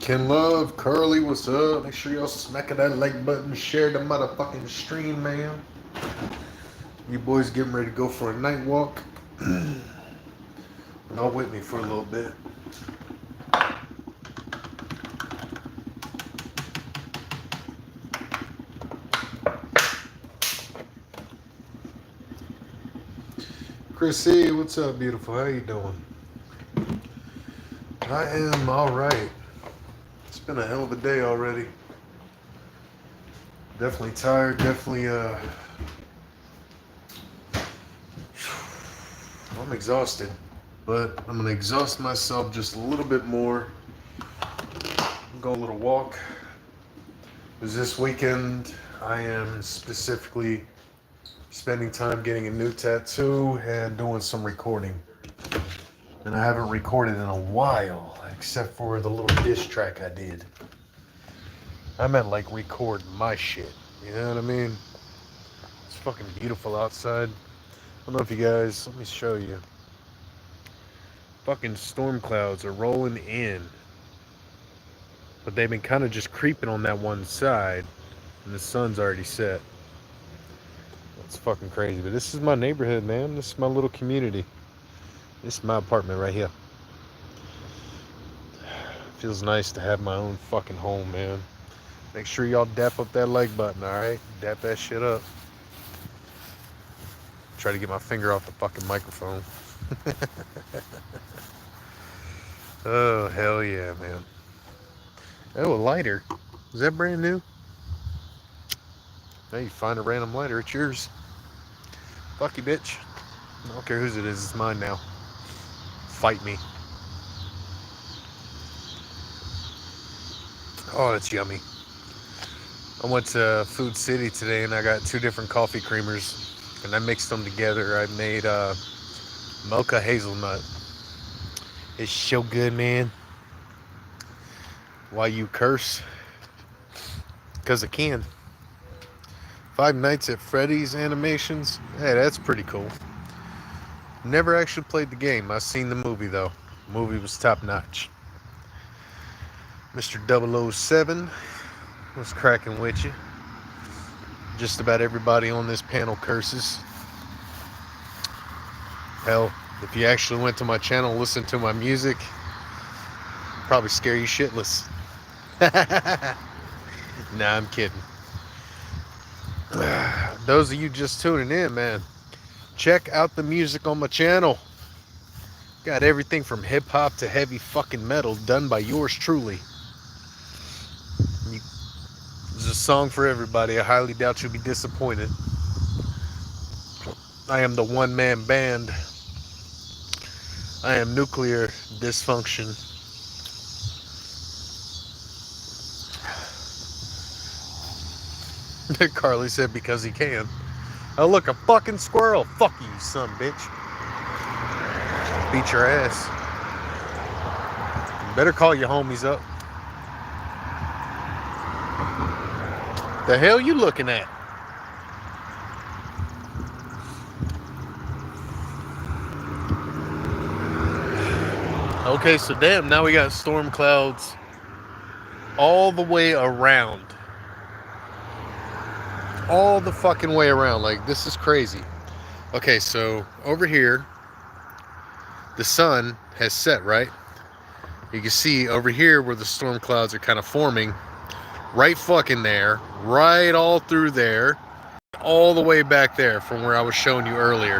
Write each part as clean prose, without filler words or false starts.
Ken Love, Curly, what's up? Make sure y'all smacking that like button, share the motherfucking stream, man. You boys getting ready to go for a night walk? Y'all with me for a little bit. Chrissy, what's up, beautiful? How you doing? I am all right. It's been a hell of a day already. Definitely tired. Definitely. I'm exhausted, but I'm gonna exhaust myself just a little bit more. Go a little walk. Because this weekend I am specifically spending time getting a new tattoo and doing some recording. And I haven't recorded in a while, except for the little diss track I did. I meant like record my shit. You know what I mean? It's fucking beautiful outside. I don't know if you guys, let me show you. Fucking storm clouds are rolling in. But they've been kind of just creeping on that one side. And the sun's already set. It's fucking crazy. But this is my neighborhood, man. This is my little community. This is my apartment right here. Feels nice to have my own fucking home, man. Make sure y'all dap up that like button, alright? Dap that shit up. Try to get my finger off the fucking microphone. Oh, hell yeah, man. Oh, a lighter. Is that brand new? Hey, you find a random lighter, it's yours. Fuck you, bitch. I don't care whose it is, it's mine now. Fight me. Oh, that's yummy. I went to Food City today and I got 2 different coffee creamers. And I mixed them together. I made mocha hazelnut. It's so good, man. Why you curse? Because I can. Five Nights at Freddy's animations. Hey, that's pretty cool. Never actually played the game. I've seen the movie, though. The movie was top notch. Mr. 007 was cracking with you. Just about everybody on this panel curses. Hell, if you actually went to my channel and listened to my music, probably scare you shitless. Nah, I'm kidding. Those of you just tuning in, man, check out the music on my channel. Got everything from hip-hop to heavy fucking metal done by yours truly. There's a song for everybody. I highly doubt you'll be disappointed. I am the one-man band. I am nuclear dysfunction. Carly said because he can. Oh, look, a fucking squirrel. Fuck you, son bitch. Beat your ass. You better call your homies up. The hell you looking at? Okay, so damn, now we got storm clouds all the way around. All the fucking way around. Like, this is crazy. Okay, so over here, the sun has set, right? You can see over here where the storm clouds are kind of forming. Right fucking there. Right all through there. All the way back there from where I was showing you earlier.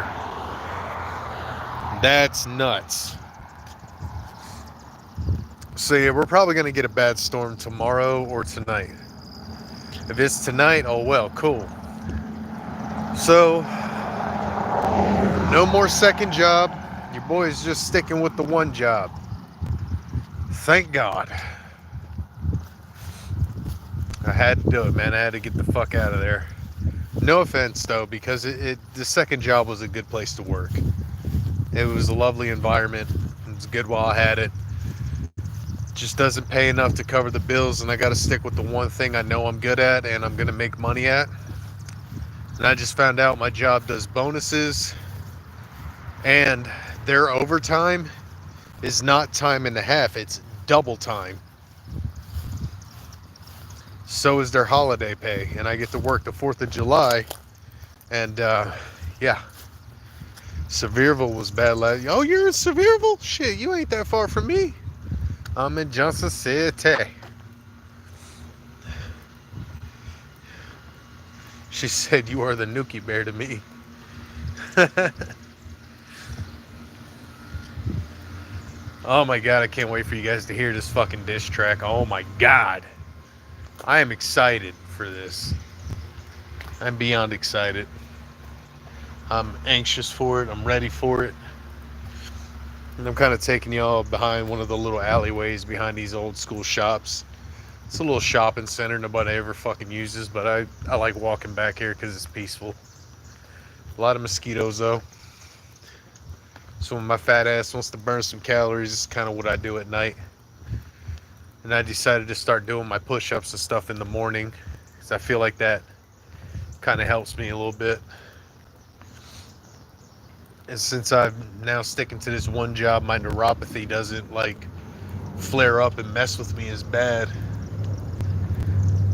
That's nuts. So yeah, we're probably going to get a bad storm tomorrow or tonight. If it's tonight, oh well, cool. So, no more second job. Your boy's just sticking with the one job. Thank God. I had to do it, man. I had to get the fuck out of there. No offense, though, because the second job was a good place to work. It was a lovely environment. It was good while I had it. Just doesn't pay enough to cover the bills, and I got to stick with the one thing I know I'm good at and I'm going to make money at. And I just found out my job does bonuses, and their overtime is not time and a half, it's double time. so is their holiday pay, and I get to work the 4th of July. And yeah, Sevierville was bad last. Oh, you're in Sevierville? Shit, you ain't that far from me. I'm in Johnson City. She said you are the Nuki Bear to me. Oh my god, I can't wait for you guys to hear this fucking diss track. Oh my god. I am excited for this. I'm beyond excited. I'm anxious for it. I'm ready for it. And I'm kind of taking y'all behind one of the little alleyways behind these old school shops. It's a little shopping center nobody ever fucking uses, but I like walking back here because it's peaceful. A lot of mosquitoes though. So when my fat ass wants to burn some calories, it's kind of what I do at night. And I decided to start doing my push-ups and stuff in the morning because I feel like that kind of helps me a little bit. And since I'm now sticking to this one job, my neuropathy doesn't like flare up and mess with me as bad.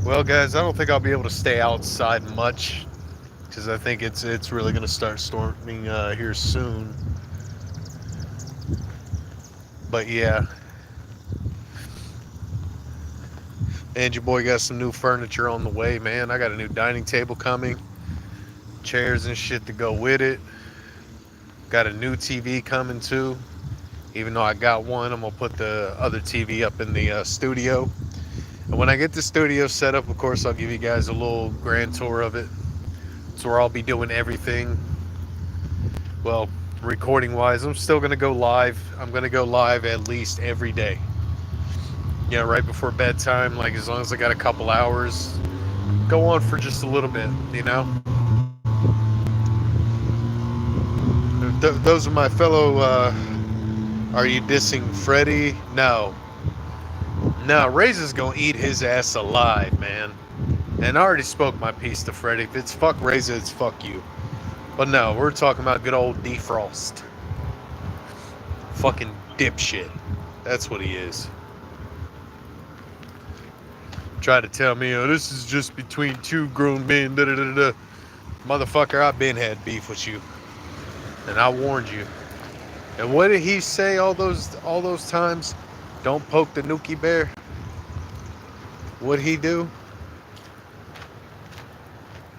Well, guys, I don't think I'll be able to stay outside much because I think it's really going to start storming here soon. But yeah. And your boy got some new furniture on the way, man. I got a new dining table coming. Chairs and shit to go with it. Got a new TV coming too. Even though I got one, I'm going to put the other TV up in the studio. And when I get the studio set up, of course, I'll give you guys a little grand tour of it. It's where I'll be doing everything. Well, recording-wise, I'm still going to go live. I'm going to go live at least every day. You know, right before bedtime, like as long as I got a couple hours, go on for just a little bit, you know? Those are my fellow, are you dissing Freddy? No. No, Razor's gonna eat his ass alive, man. And I already spoke my piece to Freddy. If it's fuck Razor, it's fuck you. But no, we're talking about good old Defrost. Fucking dipshit. That's what he is. Try to tell me, oh, this is just between two grown men, da da da da. Motherfucker, I've been had beef with you. And I warned you. And what did he say all those times? Don't poke the Nuki Bear. What'd he do?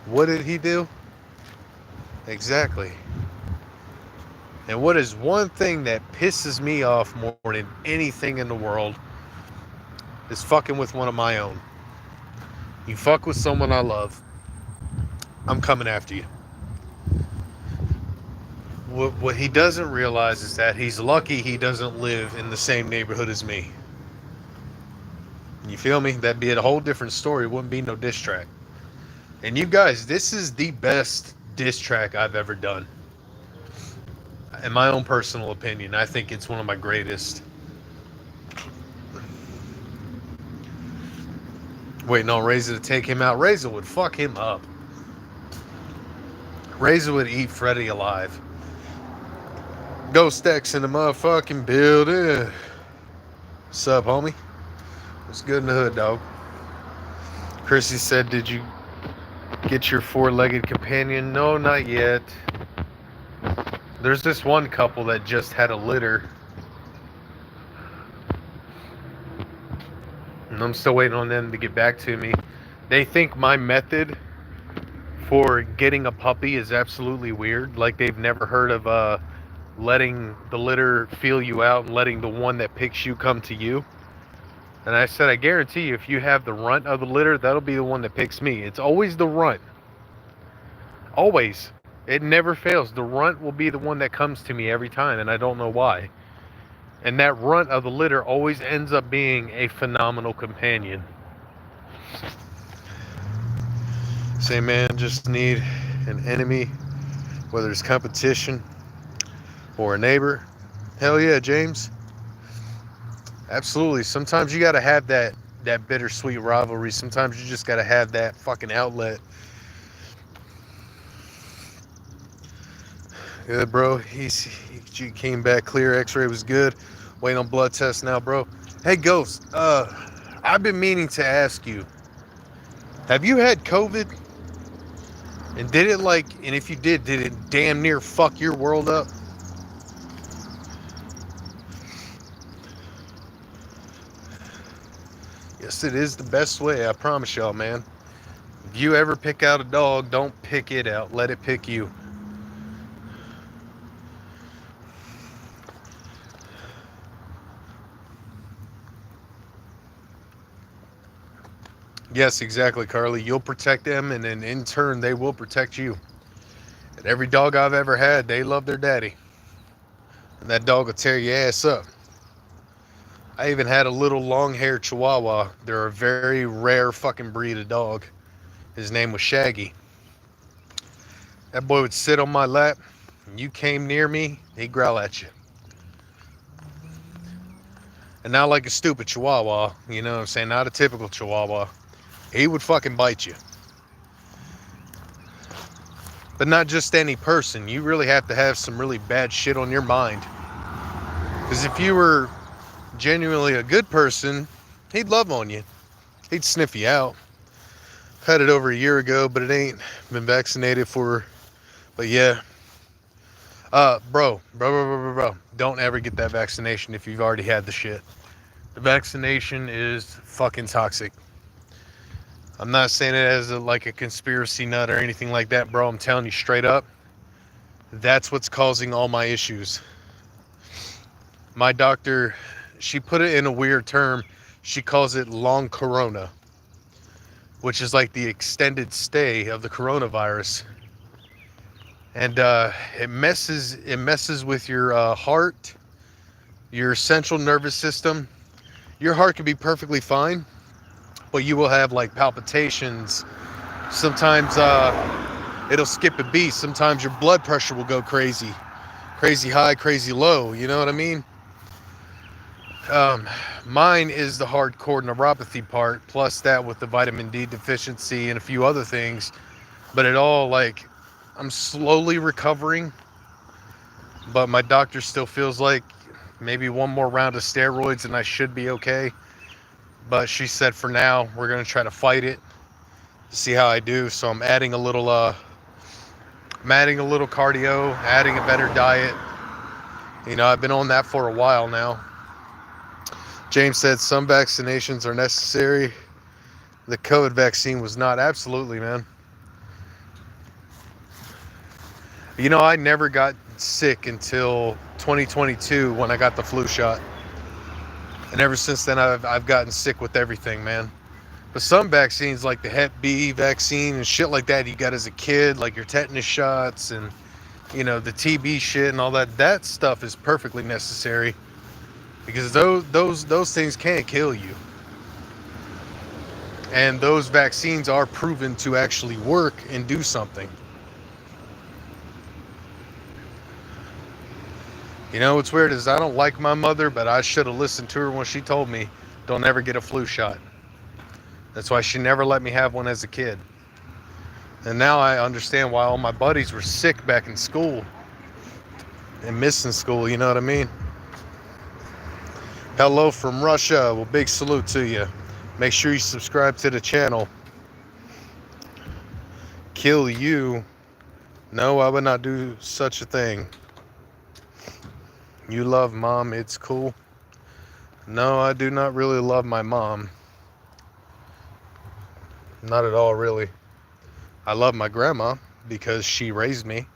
What did he do? Exactly. And what is one thing that pisses me off more than anything in the world is fucking with one of my own. You fuck with someone I love, I'm coming after you. What he doesn't realize is that he's lucky he doesn't live in the same neighborhood as me. You feel me? That'd be a whole different story. It wouldn't be no diss track. And you guys, this is the best diss track I've ever done. In my own personal opinion, I think it's one of my greatest. Waiting on Razor to take him out. Razor would fuck him up. Razor would eat Freddy alive. Ghost X in the motherfucking building. What's up, homie? What's good in the hood, dog? Chrissy said, did you get your four-legged companion? No, not yet. There's this one couple that just had a litter. And I'm still waiting on them to get back to me. They think my method for getting a puppy is absolutely weird. Like they've never heard of letting the litter feel you out and letting the one that picks you come to you. And I said, I guarantee you, if you have the runt of the litter, that'll be the one that picks me. It's always the runt. Always. It never fails. The runt will be the one that comes to me every time, and I don't know why. And that runt of the litter always ends up being a phenomenal companion. Say, man, just need an enemy, whether it's competition or a neighbor. Hell yeah, James. Absolutely. Sometimes you gotta have that bittersweet rivalry. Sometimes you just gotta have that fucking outlet. Good, bro. He came back clear. X-ray was good. Waiting on blood test now, bro. Hey, Ghost. I've been meaning to ask you. Have you had COVID? And did it like, and if you did it damn near fuck your world up? Yes, it is the best way, I promise y'all, man. If you ever pick out a dog, don't pick it out. Let it pick you. Yes, exactly, Carly. You'll protect them, and then in turn, they will protect you. And every dog I've ever had, they love their daddy. And that dog will tear your ass up. I even had a little long-haired Chihuahua. They're a very rare fucking breed of dog. His name was Shaggy. That boy would sit on my lap. And you came near me, he'd growl at you. And not like a stupid Chihuahua, you know what I'm saying? Not a typical Chihuahua. He would fucking bite you. But not just any person. You really have to have some really bad shit on your mind. Because if you were genuinely a good person, he'd love on you. He'd sniff you out. Had it over a year ago, but it ain't been vaccinated for. But yeah. Bro. Don't ever get that vaccination if you've already had the shit. The vaccination is fucking toxic. I'm not saying it as like a conspiracy nut or anything like that, bro. I'm telling you straight up. That's what's causing all my issues. My doctor, she put it in a weird term. She calls it long corona, which is like the extended stay of the coronavirus. And it messes with your heart, your central nervous system. Your heart can be perfectly fine, but you will have like palpitations. Sometimes it'll skip a beat. Sometimes your blood pressure will go crazy high, crazy low. You know what I mean? Mine is the hardcore neuropathy part, plus that with the vitamin D deficiency and a few other things. But it all, like, I'm slowly recovering, but my doctor still feels like maybe one more round of steroids and I should be okay. But she said for now we're gonna try to fight it to see how I do. So I'm adding a little cardio, adding a better diet. You know, I've been on that for a while now. James said some vaccinations are necessary. The COVID vaccine was not. Absolutely, man. You know, I never got sick until 2022 when I got the flu shot. And ever since then, I've gotten sick with everything, man. But some vaccines, like the Hep B vaccine and shit like that, you got as a kid, like your tetanus shots and, you know, the TB shit and all that. That stuff is perfectly necessary because those things can't kill you. And those vaccines are proven to actually work and do something. You know what's weird is I don't like my mother, but I should have listened to her when she told me don't ever get a flu shot. That's why she never let me have one as a kid. And now I understand why all my buddies were sick back in school and missing school, you know what I mean? Hello from Russia. Well, big salute to you. Make sure you subscribe to the channel. Kill you? No, I would not do such a thing. You love mom, it's cool. No, I do not really love my mom. Not at all, really. I love my grandma because she raised me.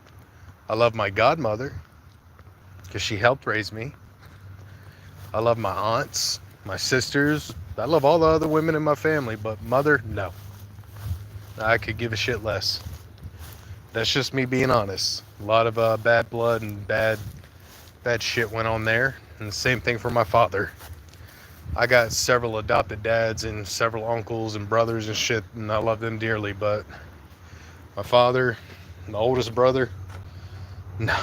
I love my godmother because she helped raise me. I love my aunts, my sisters. I love all the other women in my family, but mother, no. I could give a shit less. That's just me being honest. A lot of bad blood and bad shit went on there. And the same thing for my father. I got several adopted dads and several uncles and brothers and shit, and I love them dearly, but my father, the oldest brother, no,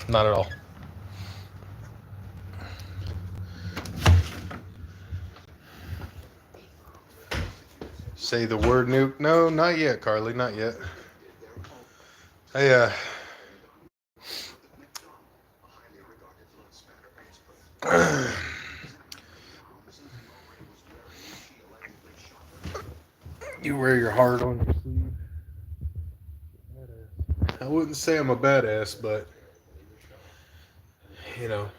not at all. Say the word nuke? No, not yet, Carly, not yet. Hey, You wear your heart on your sleeve. I wouldn't say I'm a badass, but you know,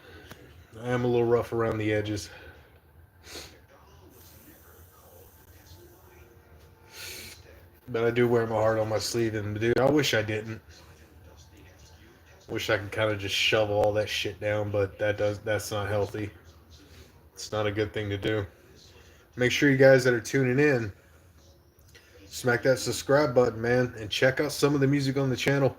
I am a little rough around the edges. But I do wear my heart on my sleeve, and dude, I wish I didn't. Wish I could kind of just shovel all that shit down, but that's not healthy. It's not a good thing to do. Make sure you guys that are tuning in smack that subscribe button, man, and check out some of the music on the channel.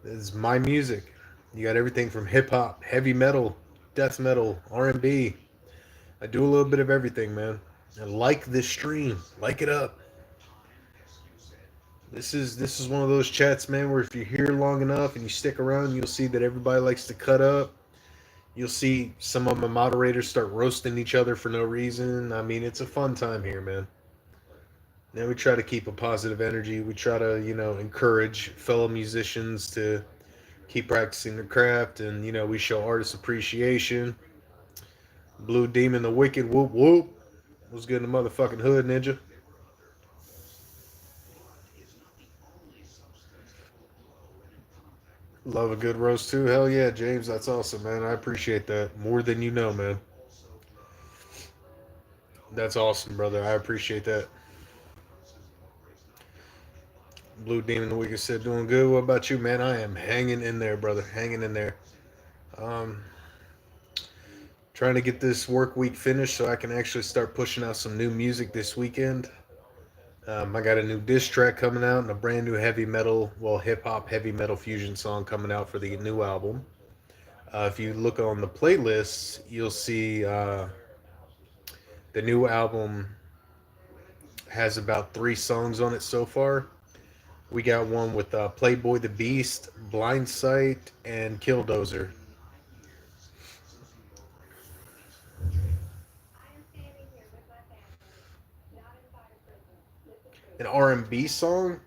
It's my music. You got everything from hip hop, heavy metal, death metal, R&B. I do a little bit of everything, man. And like this stream, like it up. This is one of those chats, man, where if you're here long enough and you stick around, you'll see that everybody likes to cut up. You'll see some of my moderators start roasting each other for no reason. I mean, it's a fun time here, man. And we try to keep a positive energy. We try to, encourage fellow musicians to keep practicing their craft, and we show artist appreciation. Blue Demon the Wicked, whoop whoop. Was good in the motherfucking hood, ninja. Love a good roast too. Hell yeah, James. That's awesome, man. I appreciate that more than you know, man. That's awesome, brother. I appreciate that. Blue Demon the Wicked said, doing good. What about you, man? I am hanging in there, brother. Hanging in there. Um, Trying to get this work week finished so I can actually start pushing out some new music this weekend. I got a new diss track coming out and a brand new heavy metal, well, hip hop heavy metal fusion song coming out for the new album. If you look on the playlists, you'll see the new album has about 3 songs on it so far. We got one with Playboy the Beast, Blind Sight, and Killdozer. An R&B song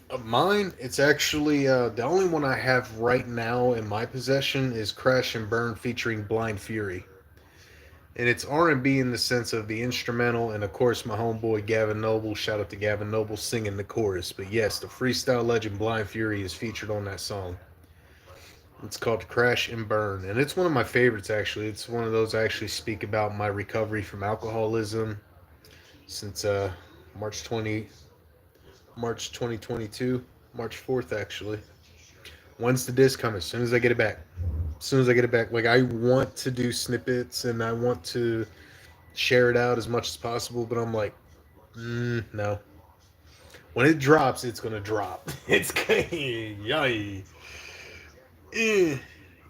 of mine, it's actually the only one I have right now in my possession is Crash and Burn featuring Blind Fury. And it's R&B in the sense of the instrumental, and of course my homeboy Gavin Noble, shout out to Gavin Noble, singing the chorus. But yes, the freestyle legend Blind Fury is featured on that song. It's called Crash and Burn, and it's one of my favorites actually. It's one of those I actually speak about my recovery from alcoholism since March 20 March 2022, March 4th actually. When's the disc coming? As soon as I get it back. As soon as I get it back. Like, I want to do snippets and I want to share it out as much as possible, but I'm like, no. When it drops, it's gonna drop. It's gonna, yay.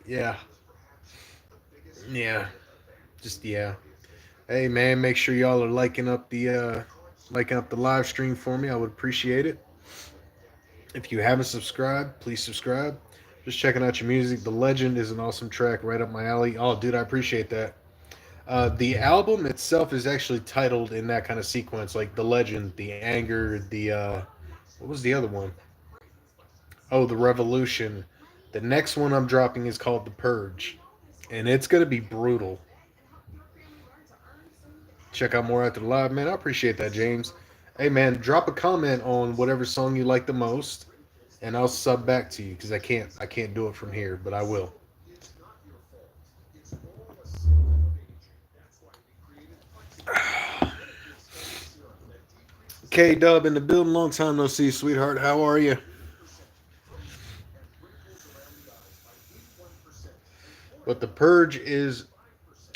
Yeah, yeah, just yeah. Hey man, make sure y'all are liking up the live stream for me. I would appreciate it. If you haven't subscribed, please subscribe. Just checking out your music. The Legend is an awesome track, right up my alley. Oh, dude, I appreciate that. The album itself is actually titled in that kind of sequence, like The Legend, The Anger, what was the other one? Oh, The Revolution. The next one I'm dropping is called The Purge, and it's gonna be brutal. Check out more after the live, man. I appreciate that, James. Hey, man, drop a comment on whatever song you like the most, and I'll sub back to you because I can't do it from here, but I will. K Dub in the building. Long time no see, sweetheart. How are you? But the Purge is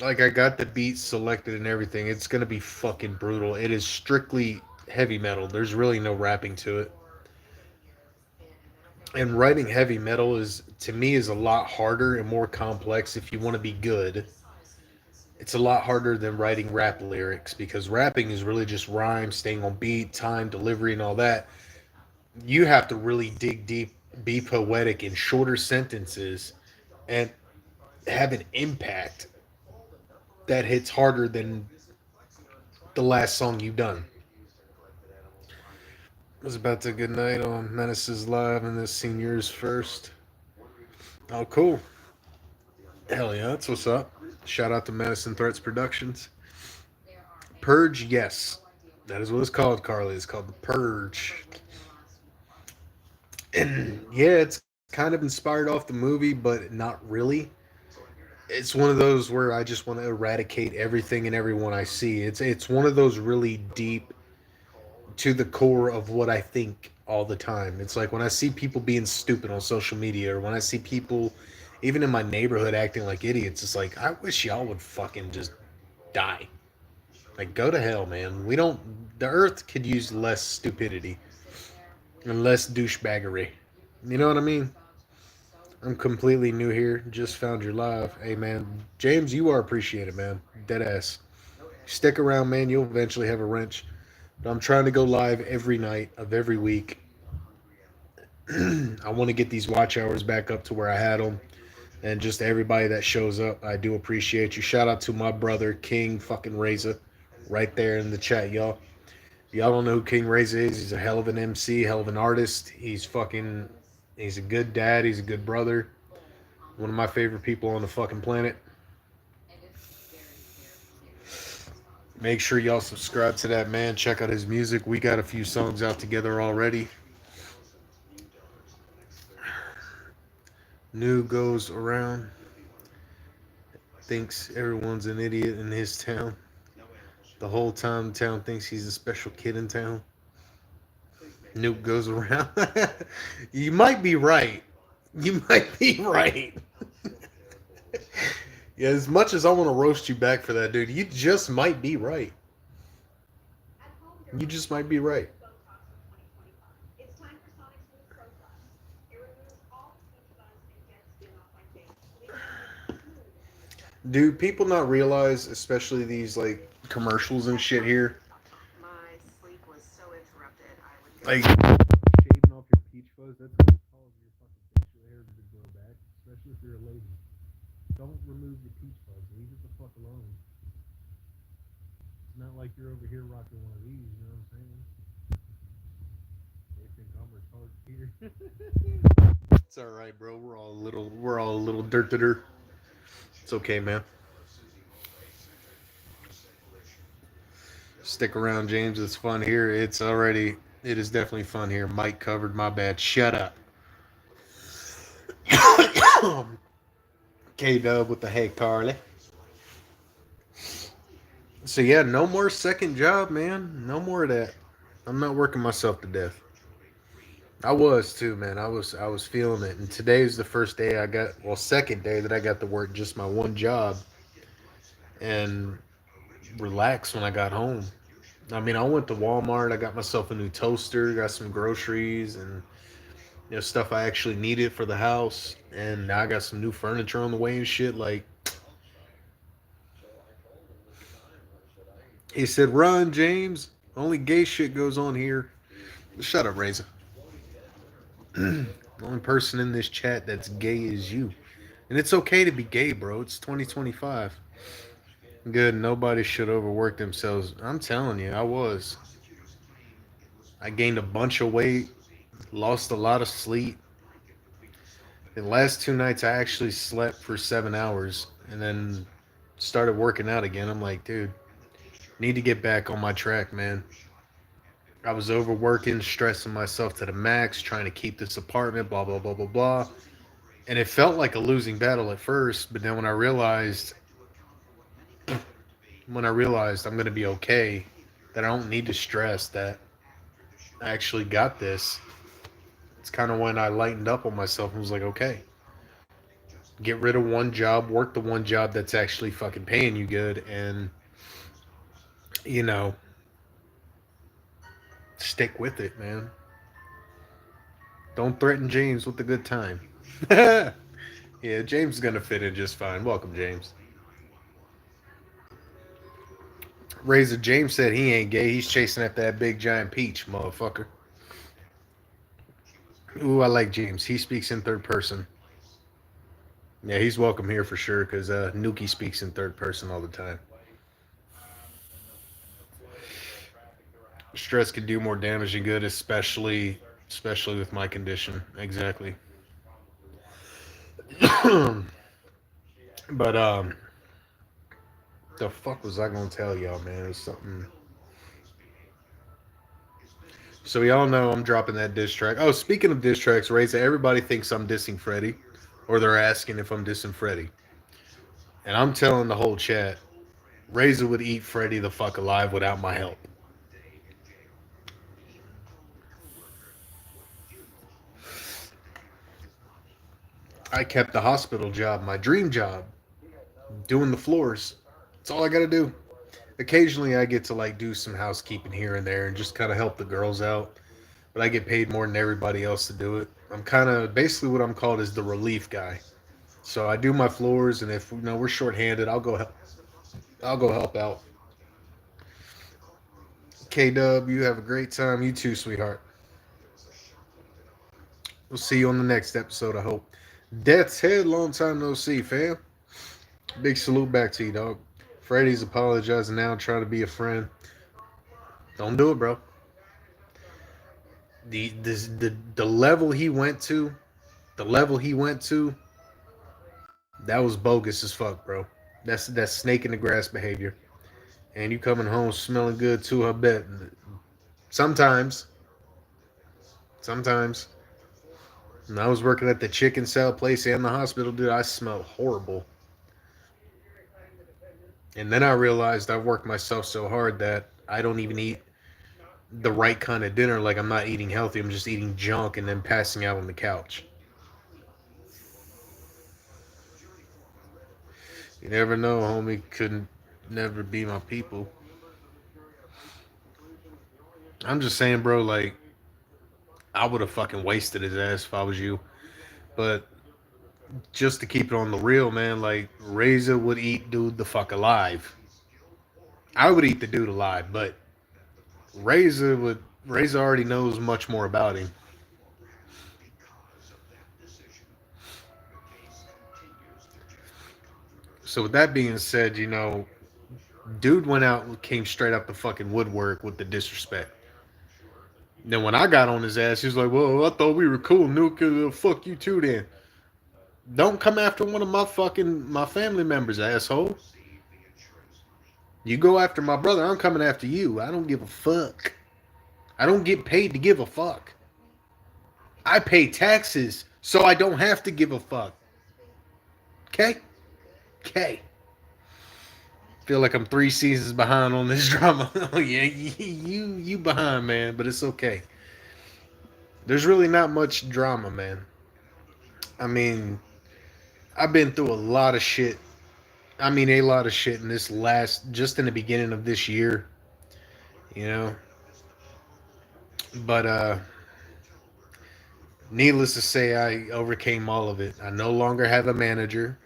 like, I got the beats selected and everything. It's gonna be fucking brutal. It is strictly heavy metal. There's really no rapping to it. And writing heavy metal is, to me, is a lot harder and more complex if you want to be good. It's a lot harder than writing rap lyrics because rapping is really just rhyme, staying on beat, time, delivery, and all that. You have to really dig deep, be poetic in shorter sentences, and have an impact that hits harder than the last song you've done. I was about to good night on Menaces Live and this seniors first. Oh, cool. Hell yeah, that's what's up. Shout out to Medicine Threats Productions. Purge, yes. That is what it's called, Carly. It's called The Purge. And yeah, it's kind of inspired off the movie, but not really. It's one of those where I just want to eradicate everything and everyone I see. It's one of those really deep to the core of what I think all the time. It's like when I see people being stupid on social media or when I see people even in my neighborhood acting like idiots, it's like I wish y'all would fucking just die. Like go to hell, man. We don't the earth could use less stupidity and less douchebaggery. You know what I mean? I'm completely new here. Just found your live. Hey man, James, you are appreciated, man. Dead ass. Stick around, man. You'll eventually have a wrench. But I'm trying to go live every night of every week. I want to get these watch hours back up to where I had them. And just everybody that shows up, I do appreciate you. Shout out to my brother, King fucking Reza, right there in the chat, y'all. Y'all don't know who King Reza is. He's a hell of an MC, hell of an artist. He's a good dad. He's a good brother. One of my favorite people on the fucking planet. Make sure y'all subscribe to that man. Check out his music. We got a few songs out together already. New goes around, thinks everyone's an idiot in his town. The whole time the town thinks he's a special kid in town. Nuke goes around. You might be right. You might be right. Yeah, as much as I want to roast you back for that, dude, you just might be right. You just might be right. Do people not realize, especially these like commercials and shit here, like shaving off your peach fuzz? That's gonna cause your fucking facial hair to grow back, especially if you're a lady. Don't remove your peach fuzz. Leave it the fuck alone. It's not like you're over here rocking one of these. You know what I'm saying? They think I'm retarded here. It's all right, bro. We're all a little dirtier. It's okay, man. Stick around, James. It's fun here. It is definitely fun here. Mike covered my bad. Shut up. K Dub with the hey Carly. So yeah, no more second job, man. No more of that. I'm not working myself to death. I was too, man. I was feeling it. And today's the first day second day that I got to work just my one job and relax when I got home. I mean, I went to Walmart. I got myself a new toaster, got some groceries, and stuff I actually needed for the house. And now I got some new furniture on the way and shit. Like he said, "Run, James. Only gay shit goes on here." Shut up, Reza. The only person in this chat that's gay is you, and it's okay to be gay, bro. It's 2025. Good. Nobody should overwork themselves. I'm telling you, I was. I gained a bunch of weight, lost a lot of sleep. The last 2 nights, I actually slept for 7 hours, and then started working out again. I'm like, dude, need to get back on my track, man. I was overworking, stressing myself to the max, trying to keep this apartment, blah blah blah blah blah. And it felt like a losing battle at first, but then when I realized I'm gonna be okay, that I don't need to stress, that I actually got this. It's kind of when I lightened up on myself and was like, okay, get rid of one job, work the one job that's actually fucking paying you good, and you know, stick with it, man. Don't threaten James with a good time. Yeah, James is gonna fit in just fine. Welcome, James. Razor James said he ain't gay. He's chasing after that big giant peach, motherfucker. Ooh, I like James. He speaks in third person. Yeah, he's welcome here for sure because Nuki speaks in third person all the time. Stress can do more damage than good, especially with my condition. Exactly. But the fuck was I gonna tell y'all, man? It was something. So y'all know I'm dropping that diss track. Oh, speaking of diss tracks, Reza, everybody thinks I'm dissing Freddie, or they're asking if I'm dissing Freddie, and I'm telling the whole chat, Reza would eat Freddie the fuck alive without my help. I kept the hospital job, my dream job, doing the floors. That's all I got to do. Occasionally, I get to like do some housekeeping here and there and just kind of help the girls out, but I get paid more than everybody else to do it. I'm kind of basically what I'm called is the relief guy. So I do my floors, and if we're shorthanded, I'll go help out. K Dub, you have a great time. You too, sweetheart. We'll see you on the next episode. I hope. Death's Head, long time no see, fam. Big salute back to you, dog. Freddy's apologizing now, trying to be a friend. Don't do it, bro. The level he went to, the level he went to, that was bogus as fuck, bro. That's snake in the grass behavior. And you coming home smelling good too, I bet. Sometimes, sometimes. When I was working at the chicken salad place and the hospital, dude, I smelled horrible. And then I realized I worked myself so hard that I don't even eat the right kind of dinner. Like I'm not eating healthy. I'm just eating junk and then passing out on the couch. You never know, homie. Couldn't never be my people. I'm just saying, bro. Like I would have fucking wasted his ass if I was you. But just to keep it on the real, man. Like Reza would eat dude the fuck alive. I would eat the dude alive, but Reza already knows much more about him. So with that being said, dude went out and came straight up the fucking woodwork with the disrespect. Then when I got on his ass, he was like, "Well, I thought we were cool, Nuke. Fuck you too, then. Don't come after one of my family members, asshole. You go after my brother, I'm coming after you. I don't give a fuck. I don't get paid to give a fuck. I pay taxes, so I don't have to give a fuck. Okay, okay." Feel like I'm 3 seasons behind on this drama. Oh yeah, you behind, man, but it's okay. There's really not much drama, man. I mean, I've been through a lot of shit. I mean, a lot of shit in this just in the beginning of this year, you know. But needless to say, I overcame all of it. I no longer have a manager.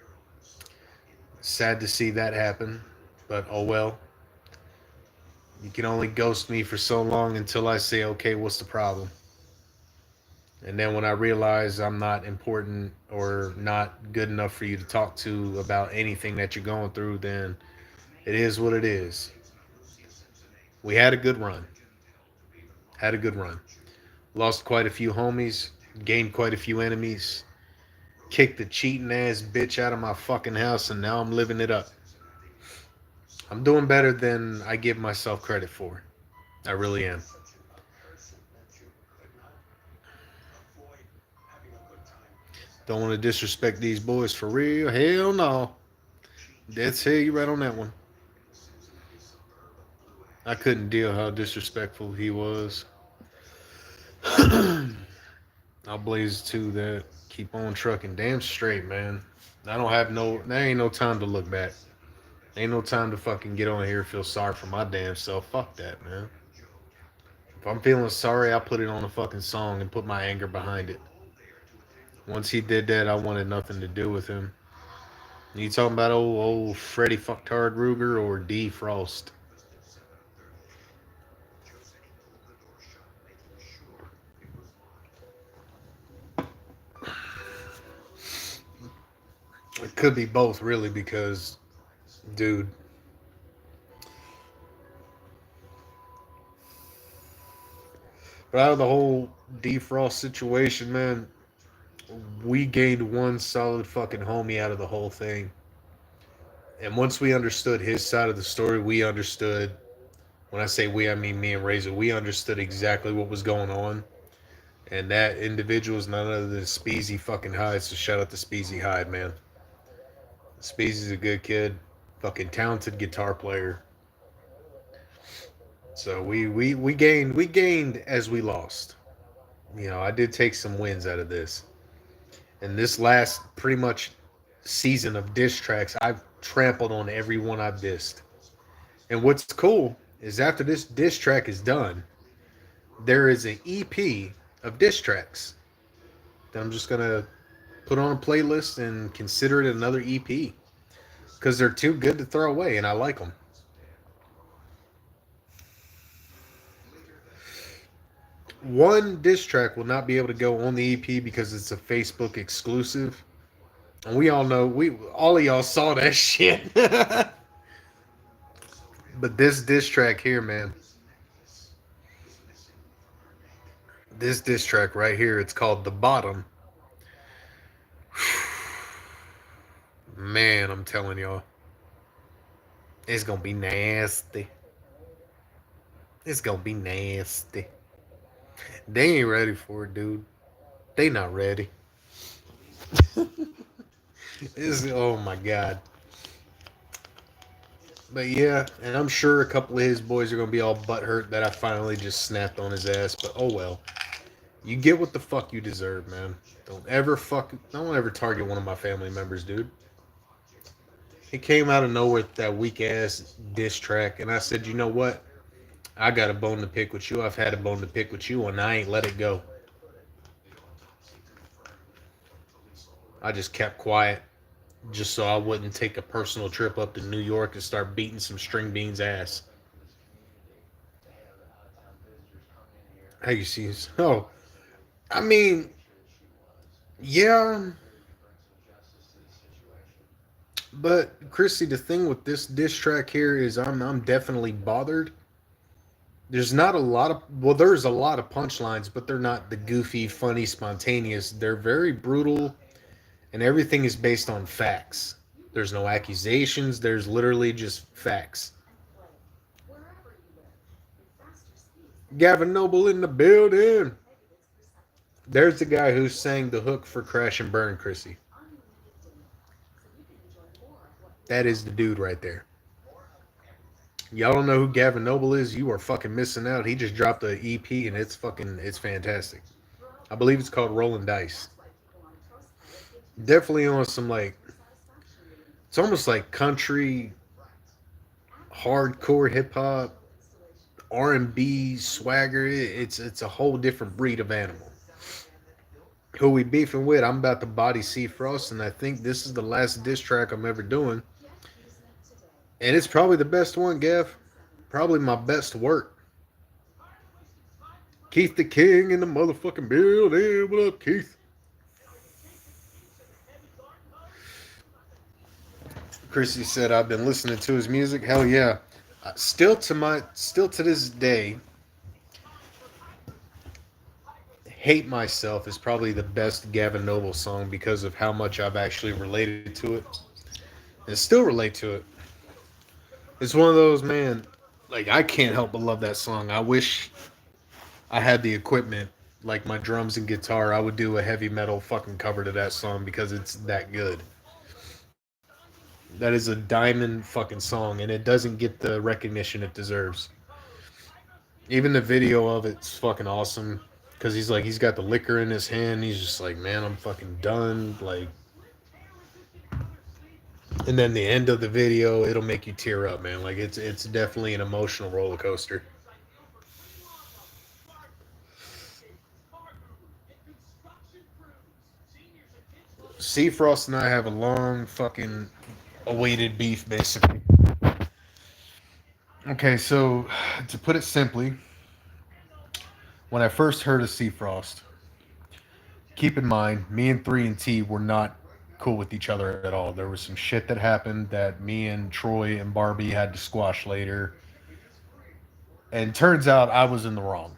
Sad to see that happen, but oh well. You can only ghost me for so long until I say, okay, what's the problem? And then when I realize I'm not important or not good enough for you to talk to about anything that you're going through, then it is what it is. We had a good run. Had a good run. Lost quite a few homies, gained quite a few enemies, kicked the cheating ass bitch out of my fucking house, and now I'm living it up. I'm doing better than I give myself credit for. I really am. Don't want to disrespect these boys for real. Hell no. That's hey, you right on that one. I couldn't deal how disrespectful he was. I'll blaze to that. Keep on trucking. Damn straight, man. There ain't no time to look back. Ain't no time to fucking get on here and feel sorry for my damn self. Fuck that, man. If I'm feeling sorry, I put it on a fucking song and put my anger behind it. Once he did that, I wanted nothing to do with him. You talking about old Freddy Fucktard Ruger or D Frost? It could be both, really, because, dude, but out of the whole defrost situation, man, we gained one solid fucking homie out of the whole thing. And once we understood his side of the story, we understood When I say we, I mean me and Razor. We understood exactly what was going on. And that individual is none other than Speezy fucking Hyde. So shout out to Speezy Hyde, man. Speezy's a good kid, fucking talented guitar player. So we gained as we lost. You know, I did take some wins out of this. And this last pretty much season of diss tracks, I've trampled on everyone I've dissed. And what's cool is after this diss track is done, there is an EP of diss tracks that I'm just gonna put on a playlist and consider it another EP because they're too good to throw away, and I like them. One diss track will not be able to go on the EP because it's a Facebook exclusive, and we all know we all of y'all saw that shit. But this diss track here, man, this diss track right here, it's called "The Bottom." Man, I'm telling y'all, it's gonna be nasty. It's gonna be nasty. They ain't ready for it, dude. They not ready. It's, oh my god. But yeah, and I'm sure a couple of his boys are gonna be all butthurt that I finally just snapped on his ass. But oh well. You get what the fuck you deserve, man. Don't ever target one of my family members, dude. He came out of nowhere with that weak ass diss track, and I said, you know what? I got a bone to pick with you. I've had a bone to pick with you, and I ain't let it go. I just kept quiet, just so I wouldn't take a personal trip up to New York and start beating some string beans ass. How you see? Oh, I mean, yeah, but Chrissy, the thing with this diss track here is I'm definitely bothered. There's not a lot of there's a lot of punchlines, but they're not the goofy, funny, spontaneous. They're very brutal, and everything is based on facts. There's no accusations. There's literally just facts. Gavin Noble in the building. There's the guy who sang the hook for Crash and Burn, Chrissy. That is the dude right there. Y'all don't know who Gavin Noble is? You are fucking missing out. He just dropped a EP and it's fantastic. I believe it's called Rolling Dice. Definitely on some like it's almost like country, hardcore hip hop, R&B swagger. It's a whole different breed of animal. Who we beefing with? I'm about to body C Frost, and I think this is the last diss track I'm ever doing, and it's probably the best one, Gav. Probably my best work. Keith the King in the motherfucking building. What up, Keith? Chrissy said I've been listening to his music. Hell yeah. Still to this day, Hate Myself is probably the best Gavin Noble song because of how much I've actually related to it and still relate to it. It's one of those, man, like I can't help but love that song. I wish I had the equipment like my drums and guitar. I would do a heavy metal fucking cover to that song because it's that good. That is a diamond fucking song and it doesn't get the recognition it deserves. Even the video of it's fucking awesome because he's got the liquor in his hand. He's just like, man, I'm fucking done. Like, and then the end of the video, it'll make you tear up, man. Like it's definitely an emotional roller coaster. Seafrost and I have a long fucking awaited beef, basically. Okay, so to put it simply, when I first heard of Seafrost, keep in mind, me and 3 and T were not cool with each other at all. There was some shit that happened that me and Troy and Barbie had to squash later. And turns out I was in the wrong.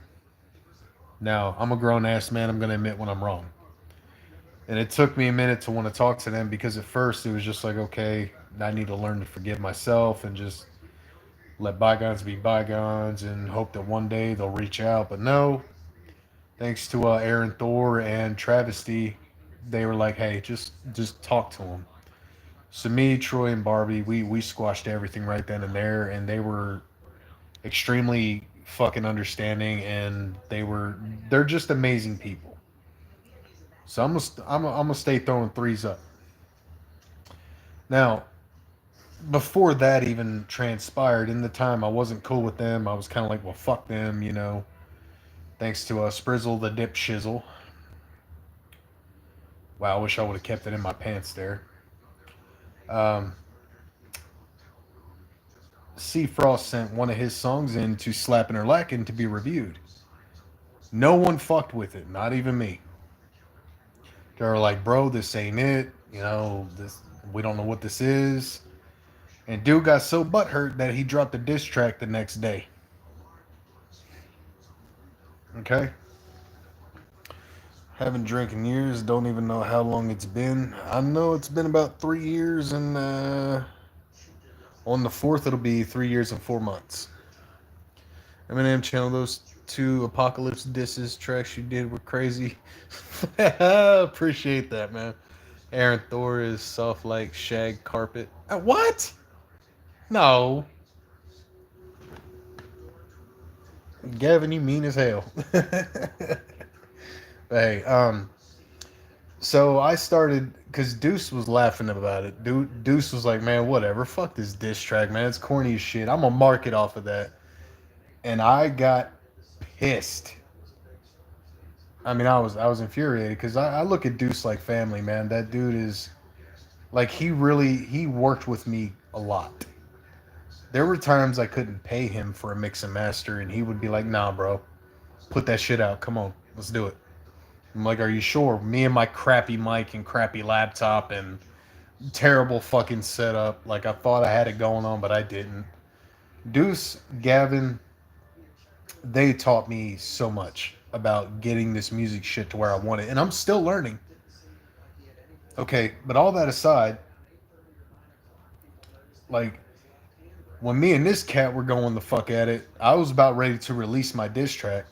Now, I'm a grown ass man. I'm going to admit when I'm wrong. And it took me a minute to want to talk to them because at first it was just like, okay, I need to learn to forgive myself and just let bygones be bygones and hope that one day they'll reach out. But no, thanks to Aaron Thor and Travesty, they were like, hey, just talk to him. So me, Troy, and Barbie, we squashed everything right then and there, and they were extremely fucking understanding, and they're just amazing people. So I'm gonna stay throwing threes up. Now, before that even transpired, in the time I wasn't cool with them, I was kind of like, well, fuck them, you know. Thanks to Sprizzle the Dip Shizzle. Wow, I wish I would have kept it in my pants there. Um, C Frost sent one of his songs in to Slappin' or Lackin' to be reviewed. No one fucked with it, not even me. They were like, bro, this ain't it. You know, this we don't know what this is. And dude got so butthurt that he dropped a diss track the next day. Okay? Haven't drank in years. Don't even know how long it's been. I know it's been about 3 years, and on the 4th, it'll be 3 years and 4 months. Eminem channel, those two Apocalypse disses tracks you did were crazy. Appreciate that, man. Aaron Thor is soft like shag carpet. What? No. Gavin, you mean as hell. Hey, so I started because Deuce was laughing about it. Deuce was like, "Man, whatever. Fuck this diss track, man. It's corny as shit. I'm gonna mark it off of that." And I got pissed. I was infuriated because I look at Deuce like family, man. That dude is like he worked with me a lot. There were times I couldn't pay him for a mix and master, and he would be like, "Nah, bro, put that shit out. Come on, let's do it." I'm like, "Are you sure?" Me and my crappy mic and crappy laptop and terrible fucking setup. Like I thought I had it going on, but I didn't. Deuce, Gavin, they taught me so much about getting this music shit to where I want it, and I'm still learning. Okay, but all that aside, like when me and this cat were going the fuck at it, I was about ready to release my diss track.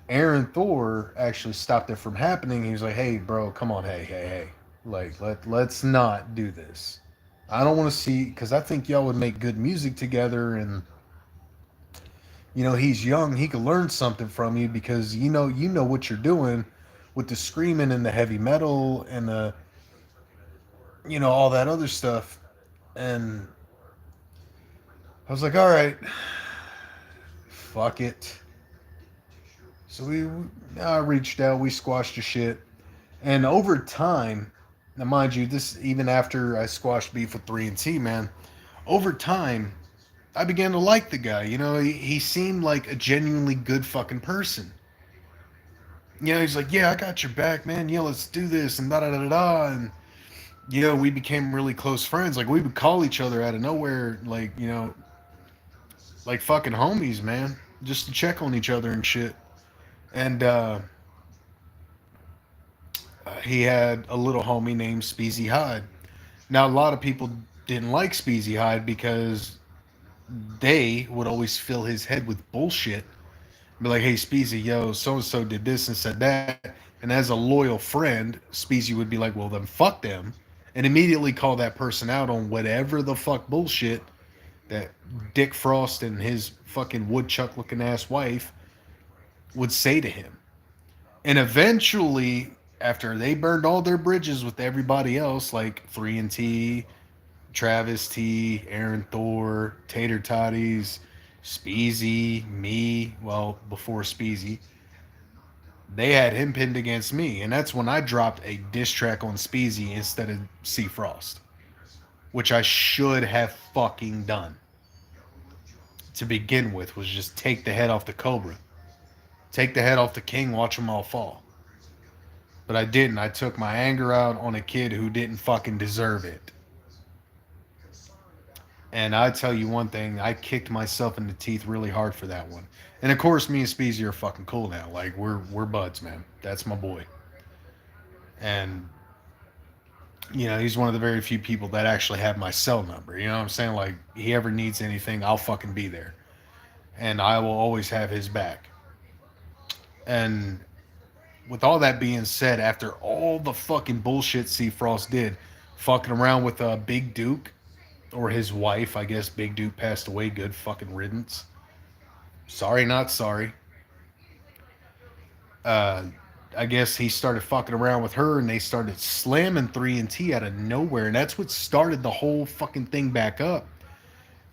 Aaron Thor actually stopped it from happening. He was like, "Hey, bro, come on, hey, like let's not do this. I don't want to see because I think y'all would make good music together, and you know he's young. He could learn something from you because you know what you're doing with the screaming and the heavy metal and the all that other stuff." And I was like, "All right, fuck it." So I reached out, we squashed the shit, and over time, now mind you, this even after I squashed beef with 3 and T, man. Over time, I began to like the guy. He seemed like a genuinely good fucking person. He's like, yeah, I got your back, man. Yeah, let's do this and da da da da da. And we became really close friends. Like we would call each other out of nowhere, like like fucking homies, man, just to check on each other and shit. And he had a little homie named Speezy Hyde. Now a lot of people didn't like Speezy Hyde because they would always fill his head with bullshit. Be like, hey, Speezy, yo, so and so did this and said that. And as a loyal friend, Speezy would be like, well, then fuck them. And immediately call that person out on whatever the fuck bullshit that Dick Frost and his fucking woodchuck looking ass wife would say to him. And eventually, after they burned all their bridges with everybody else, like 3 and T, Travis T, Aaron Thor, Tater Toddies, Speezy, me, well, before Speezy, they had him pinned against me. And that's when I dropped a diss track on Speezy instead of C Frost, which I should have fucking done to begin with, was just take the head off the Cobra. Take the head off the king, watch them all fall. But I didn't. I took my anger out on a kid who didn't fucking deserve it. And I tell you one thing, I kicked myself in the teeth really hard for that one. And of course, me and Speezy are fucking cool now. Like we're buds, man. That's my boy. And He's one of the very few people that actually have my cell number. You know what I'm saying? Like, he ever needs anything, I'll fucking be there. And I will always have his back. And with all that being said, after all the fucking bullshit C Frost did, fucking around with Big Duke, or his wife, I guess Big Duke passed away, good fucking riddance. Sorry, not sorry. Uh, I guess he started fucking around with her and they started slamming 3 and T out of nowhere. And that's what started the whole fucking thing back up.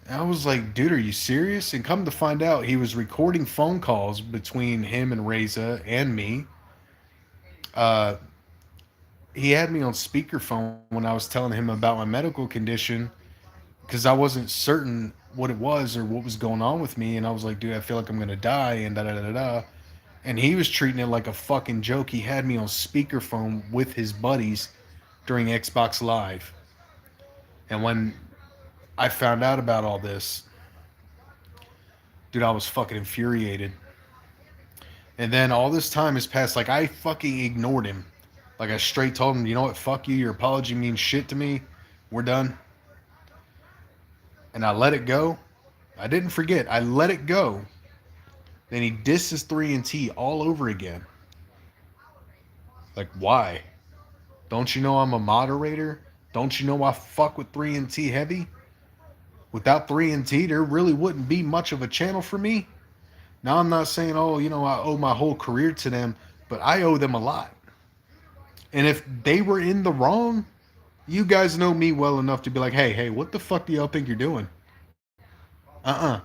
And I was like, dude, are you serious? And come to find out, he was recording phone calls between him and Reza and me. Uh, he had me on speakerphone when I was telling him about my medical condition because I wasn't certain what it was or what was going on with me. And I was like, dude, I feel like I'm going to die and da da da da. And he was treating it like a fucking joke. He had me on speakerphone with his buddies during Xbox Live. And when I found out about all this, dude, I was fucking infuriated. And then all this time has passed. Like, I fucking ignored him. Like, I straight told him, you know what? Fuck you. Your apology means shit to me. We're done. And I let it go. I didn't forget. I let it go. Then he disses 3 and T all over again. Like, why? Don't you know I'm a moderator? Don't you know I fuck with 3 and T heavy? Without 3 and T, there really wouldn't be much of a channel for me. Now, I'm not saying, oh, I owe my whole career to them, but I owe them a lot. And if they were in the wrong, you guys know me well enough to be like, hey, what the fuck do y'all think you're doing? Uh-uh.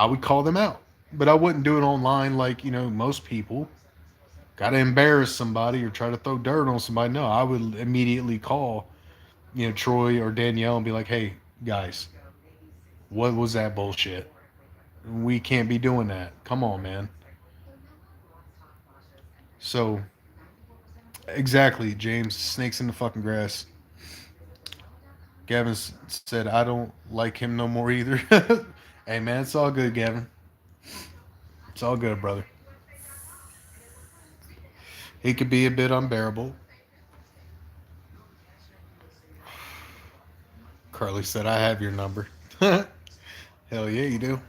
I would call them out. But I wouldn't do it online like, most people. Gotta embarrass somebody or try to throw dirt on somebody. No, I would immediately call, Troy or Danielle and be like, hey, guys, what was that bullshit? We can't be doing that. Come on, man. So, exactly, James, snakes in the fucking grass. Gavin said, I don't like him no more either. Hey, man, it's all good, Gavin. It's all good, brother. He could be a bit unbearable. Carly said, I have your number. Hell yeah, you do.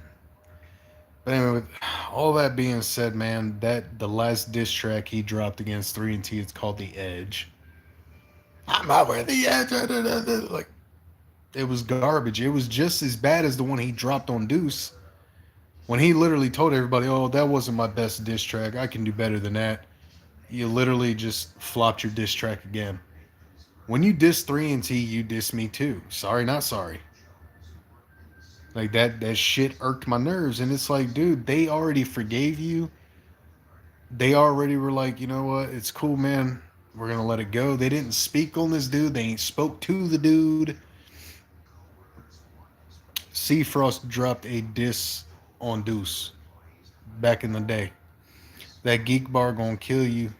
But anyway, with all that being said, man, that the last diss track he dropped against 3 and T, it's called The Edge. I'm over the edge. Like, it was garbage. It was just as bad as the one he dropped on Deuce. When he literally told everybody, oh, that wasn't my best diss track. I can do better than that. You literally just flopped your diss track again. When you diss 3 and T, you diss me too. Sorry, not sorry. Like that shit irked my nerves. And it's like, dude, they already forgave you. They already were like, you know what? It's cool, man. We're gonna let it go. They didn't speak on this dude. They ain't spoke to the dude. C Frost dropped a diss on Deuce back in the day. That geek bar gonna kill you.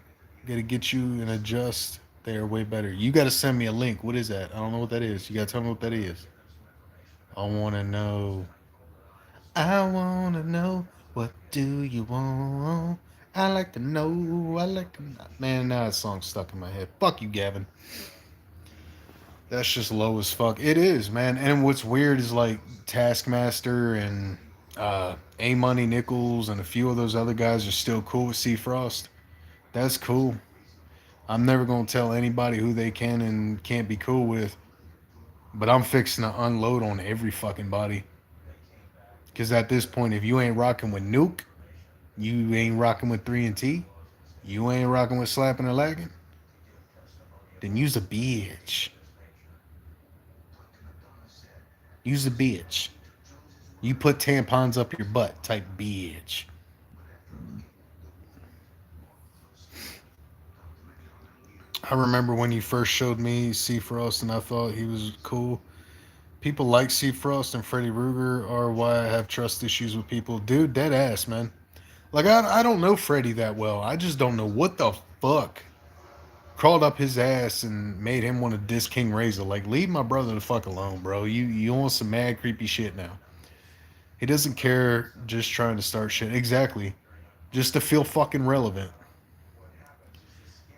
Gotta get you and adjust. They are way better. You gotta send me a link. What is that? I don't know what that is. You gotta tell me what that is. I wanna know. I wanna know. What do you want? I like to know. I like to. Man, now that song's stuck in my head. Fuck you, Gavin. That's just low as fuck. It is, man. And what's weird is like Taskmaster and A Money Nichols and a few of those other guys are still cool with C Frost. That's cool. I'm never gonna tell anybody who they can and can't be cool with, but I'm fixing to unload on every fucking body. Cause at this point, if you ain't rocking with Nuke, you ain't rocking with 3 and T, you ain't rocking with slapping or lagging, then use a bitch. Use a bitch. You put tampons up your butt type bitch. I remember when you first showed me C Frost and I thought he was cool. People like C Frost and Freddy Ruger are why I have trust issues with people. Dude, dead ass, man. Like, I don't know Freddy that well. I just don't know what the fuck crawled up his ass and made him want to diss King Razor. Like, leave my brother the fuck alone, bro. You want some mad creepy shit now. He doesn't care, just trying to start shit. Exactly. Just to feel fucking relevant.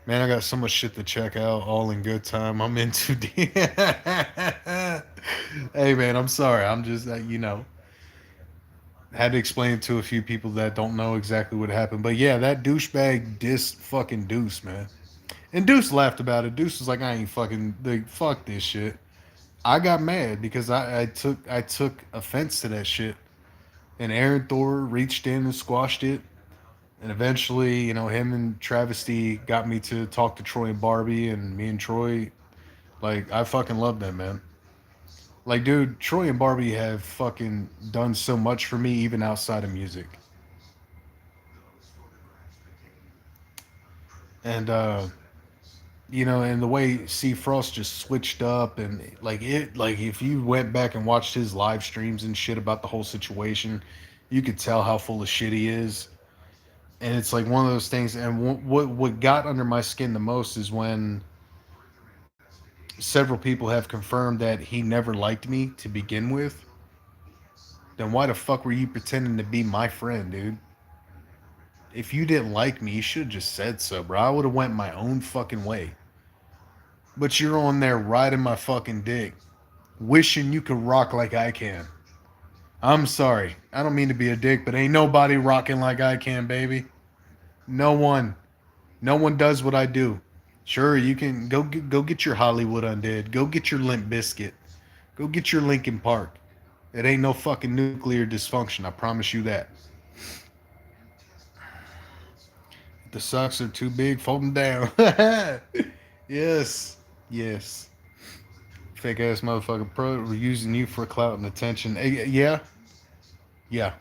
Man, I got so much shit to check out, all in good time. I'm in too deep. Hey, man, I'm sorry. I'm just, had to explain it to a few people that don't know exactly what happened. But yeah, that douchebag dissed fucking Deuce, man. And Deuce laughed about it. Deuce was like, I ain't fucking, fuck this shit. I got mad because I took offense to that shit. And Aaron Thor reached in and squashed it. And eventually, him and Travesty got me to talk to Troy and Barbie, and me and Troy, like, I fucking love them, man. Like, dude, Troy and Barbie have fucking done so much for me, even outside of music. And, and the way C Frost just switched up, and like if you went back and watched his live streams and shit about the whole situation, you could tell how full of shit he is. And it's like one of those things. And what got under my skin the most is when several people have confirmed that he never liked me to begin with. Then why the fuck were you pretending to be my friend, dude? If you didn't like me, you should have just said so, bro. I would have went my own fucking way. But you're on there riding my fucking dick, wishing you could rock like I can. I'm sorry. I don't mean to be a dick, but ain't nobody rocking like I can, baby. No one. No one does what I do. Sure, you can go get your Hollywood Undead. Go get your Limp Biscuit. Go get your Linkin Park. It ain't no fucking nuclear dysfunction. I promise you that. The socks are too big. Fold them down. Yes. Yes. Fake ass motherfucker pro. We're using you for clout and attention. Yeah. Yeah.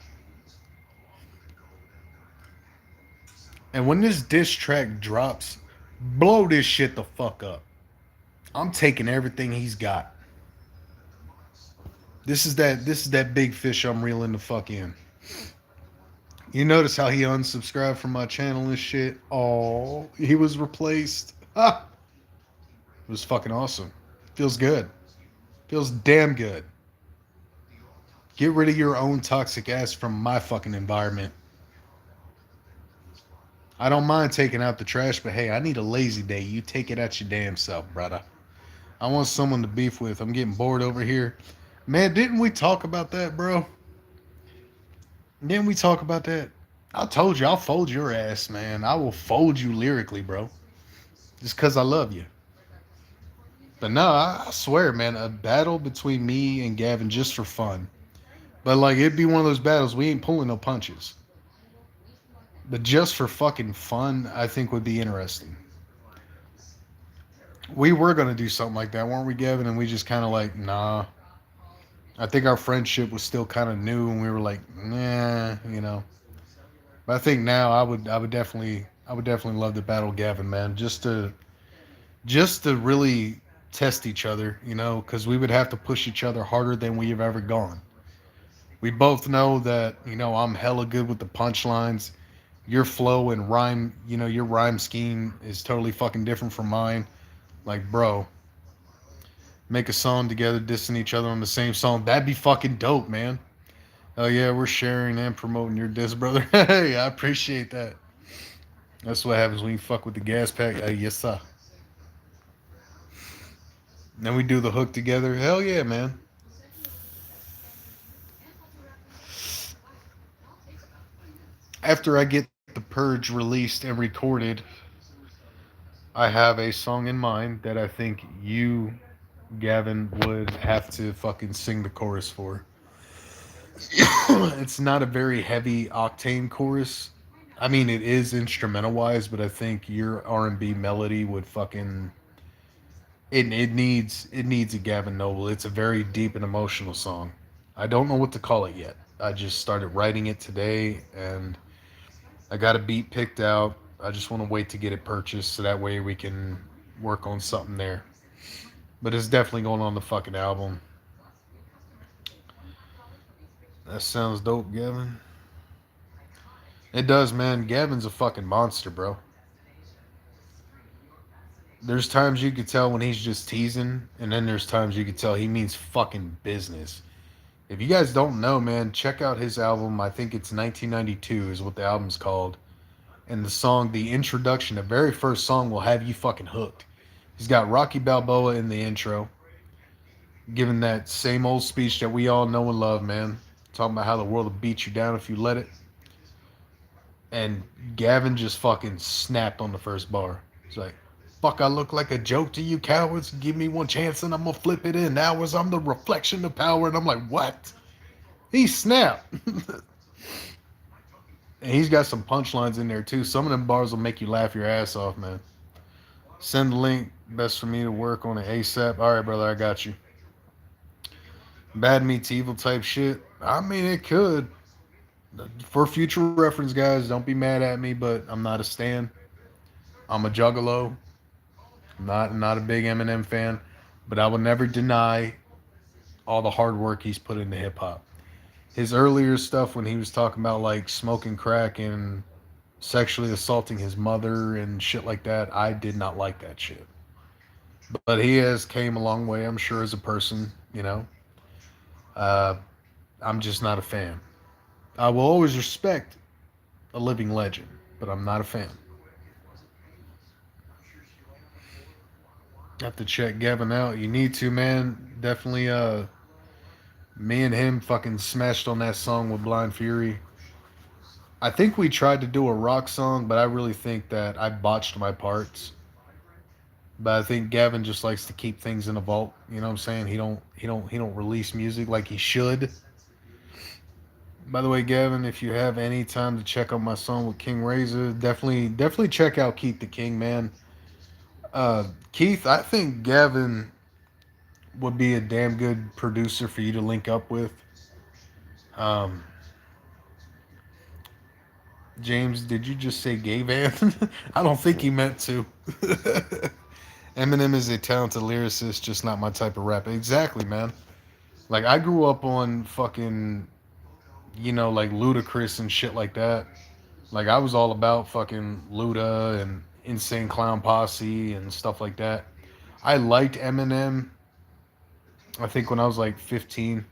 And when this diss track drops, blow this shit the fuck up. I'm taking everything he's got. This is that big fish I'm reeling the fuck in. You notice how he unsubscribed from my channel and shit? Oh, he was replaced. Ah, it was fucking awesome. Feels good. Feels damn good. Get rid of your own toxic ass from my fucking environment. I don't mind taking out the trash, but hey, I need a lazy day. You take it out your damn self, brother. I want someone to beef with. I'm getting bored over here. Man, didn't we talk about that, bro? Didn't we talk about that? I told you, I'll fold your ass, man. I will fold you lyrically, bro. Just because I love you. But no, I swear, man, a battle between me and Gavin just for fun. But like, it'd be one of those battles, we ain't pulling no punches. But just for fucking fun, I think would be interesting. We were going to do something like that, weren't we, Gavin? And we just kind of like, nah. I think our friendship was still kind of new, and we were like, nah. But I think now I would definitely love to battle Gavin, man, just to really test each other, because we would have to push each other harder than we have ever gone. We both know that, I'm hella good with the punchlines. Your flow and rhyme, your rhyme scheme is totally fucking different from mine. Like, bro, make a song together, dissing each other on the same song. That'd be fucking dope, man. Oh yeah, we're sharing and promoting your diss, brother. Hey, I appreciate that. That's what happens when you fuck with the gas pack. Yes, sir. Then we do the hook together. Hell yeah, man. After I get the Purge released and recorded, I have a song in mind that I think you, Gavin, would have to fucking sing the chorus for. It's not a very heavy octane chorus. I mean, it is instrumental wise, but I think your R&B melody would fucking it needs a Gavin Noble. It's a very deep and emotional song. I don't know what to call it yet. I just started writing it today, and I got a beat picked out. I just want to wait to get it purchased so that way we can work on something there. But it's definitely going on the fucking album. That sounds dope, Gavin. It does, man. Gavin's a fucking monster, bro. There's times you could tell when he's just teasing, and then there's times you could tell he means fucking business. If you guys don't know, man, check out his album. I think it's 1992 is what the album's called. And the song, the introduction, the very first song will have you fucking hooked. He's got Rocky Balboa in the intro, giving that same old speech that we all know and love, man. Talking about how the world will beat you down if you let it. And Gavin just fucking snapped on the first bar. He's like, fuck, I look like a joke to you cowards. Give me one chance and I'm gonna flip it in. Hours, I'm the reflection of power. And I'm like, what? He snapped. And he's got some punchlines in there too. Some of them bars will make you laugh your ass off, man. Send the link. Best for me to work on it ASAP. All right, brother, I got you. Bad meets evil type shit. I mean, it could. For future reference, guys, don't be mad at me, but I'm not a stan. I'm a juggalo. Not a big Eminem fan, but I will never deny all the hard work he's put into hip hop. His earlier stuff when he was talking about like smoking crack and sexually assaulting his mother and shit like that, I did not like that shit. But he has came a long way, I'm sure, as a person. Uh, I'm just not a fan. I will always respect a living legend, but I'm not a fan. Have to check Gavin out. You need to, man. Definitely. Me and him fucking smashed on that song with Blind Fury. I think we tried to do a rock song, but I really think that I botched my parts. But I think Gavin just likes to keep things in a vault. You know what I'm saying? He don't release music like he should. By the way, Gavin, if you have any time to check out my song with King Razor, definitely check out Keith the King, man. Keith, I think Gavin would be a damn good producer for you to link up with. Um, James, did you just say gay van? I don't think he meant to. Eminem is a talented lyricist, just not my type of rap. Exactly, man. Like I grew up on fucking, like Ludacris and shit like that. Like I was all about fucking Luda and Insane Clown Posse and stuff like that. I liked Eminem. I think when I was like 15,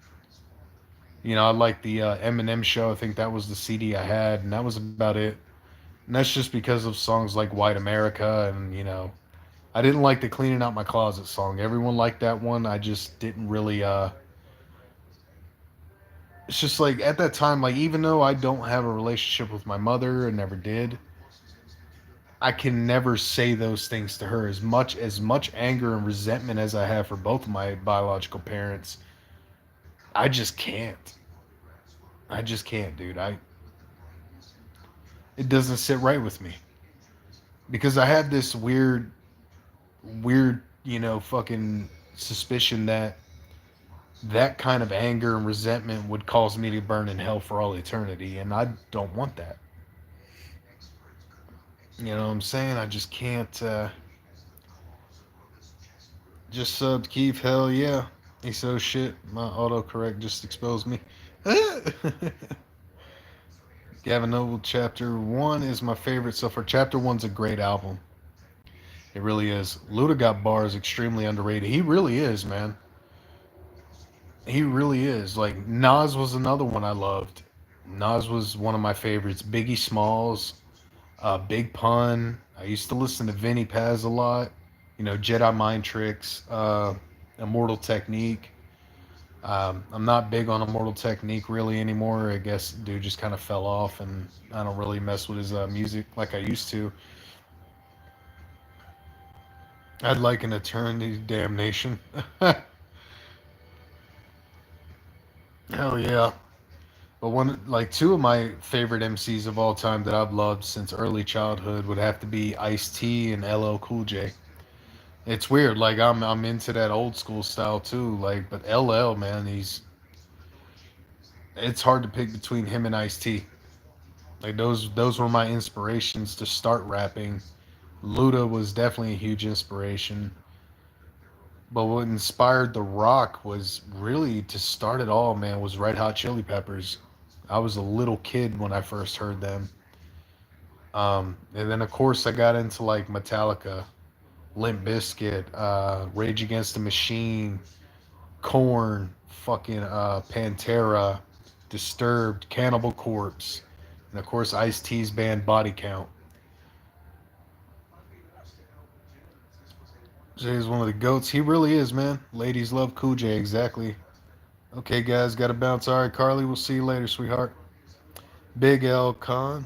I liked the Eminem Show. I think that was the CD I had, and that was about it. And that's just because of songs like White America, and I didn't like the Cleaning Out My Closet song. Everyone liked that one. I just didn't really. It's just like at that time, like even though I don't have a relationship with my mother and never did, I can never say those things to her. As much anger and resentment as I have for both of my biological parents, I just can't. I just can't, dude. It doesn't sit right with me because I have this weird, fucking suspicion that that kind of anger and resentment would cause me to burn in hell for all eternity, and I don't want that. You know what I'm saying? I just can't. Just subbed Keith. Hell yeah. He so shit. My autocorrect just exposed me. Gavin Noble Chapter 1 is my favorite so far. Chapter 1's a great album. It really is. Luda Got Bars extremely underrated. He really is, man. He really is. Like Nas was another one I loved. Nas was one of my favorites. Biggie Smalls, Big Pun. I used to listen to Vinny Paz a lot. Jedi Mind Tricks, Immortal Technique. I'm not big on Immortal Technique really anymore. I guess dude just kind of fell off, and I don't really mess with his music like I used to. I'd like an Eternity Damnation. Hell yeah. But two of my favorite MCs of all time that I've loved since early childhood would have to be Ice T and LL Cool J. It's weird, like I'm into that old school style too. Like, but LL, man, it's hard to pick between him and Ice T. Like those were my inspirations to start rapping. Luda was definitely a huge inspiration. But what inspired The Rock was really to start it all, man, was Red Hot Chili Peppers. I was a little kid when I first heard them. And then of course I got into like Metallica, Limp Bizkit, Rage Against the Machine, Korn, fucking Pantera, Disturbed, Cannibal Corpse, and of course Ice T's band Body Count. Jay is one of the goats. He really is, man. Ladies love Cool J, exactly. Okay, guys, gotta bounce. All right, Carly, we'll see you later, sweetheart. Big L Con,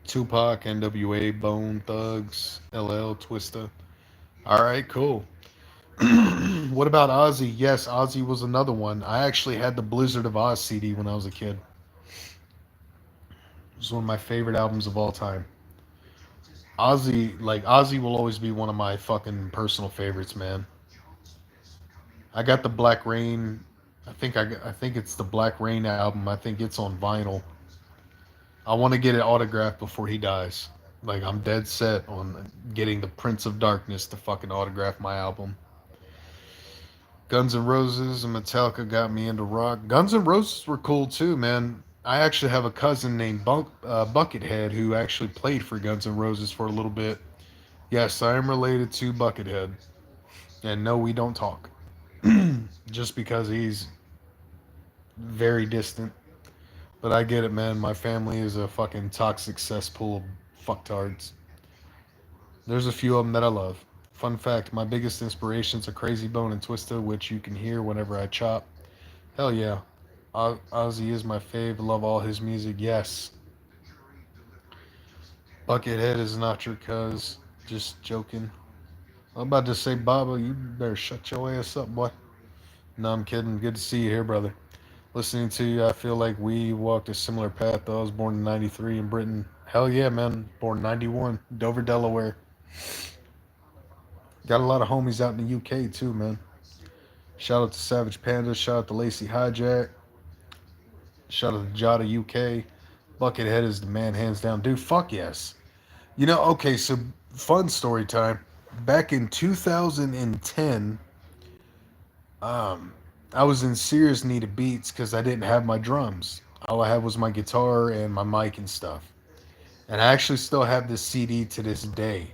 Tupac, NWA, Bone Thugs, LL, Twista. All right, cool. What about Ozzy? Yes, Ozzy was another one. I actually had the Blizzard of Oz CD when I was a kid. It was one of my favorite albums of all time. Ozzy will always be one of my fucking personal favorites, man. I got the Black Rain. I think it's the Black Rain album. I think it's on vinyl. I want to get it autographed before he dies. Like I'm dead set on getting the Prince of Darkness to fucking autograph my album. Guns N' Roses and Metallica got me into rock. Guns N' Roses were cool too, man. I actually have a cousin named Buckethead who actually played for Guns N' Roses for a little bit. Yes, I am related to Buckethead. And no, we don't talk. Just because he's very distant. But I get it, man. My family is a fucking toxic cesspool of fucktards. There's a few of them that I love. Fun fact, my biggest inspirations are Crazy Bone and Twista, which you can hear whenever I chop. Hell yeah. Ozzy is my fave. Love all his music. Yes. Buckethead is not your cuz. Just joking. I'm about to say, Baba, you better shut your ass up, boy. No, I'm kidding. Good to see you here, brother. Listening to you, I feel like we walked a similar path. Though I was born in '93 in Britain. Hell yeah, man. Born '91, Dover, Delaware. Got a lot of homies out in the UK too, man. Shout out to Savage Panda. Shout out to Lacey Hijack. Shout out to Jada UK. Buckethead is the man, hands down. Dude, fuck yes. You know, okay, so fun story time. Back in 2010, um, I was in serious need of beats because I didn't have my drums. All I had was my guitar and my mic and stuff. And I actually still have this CD to this day.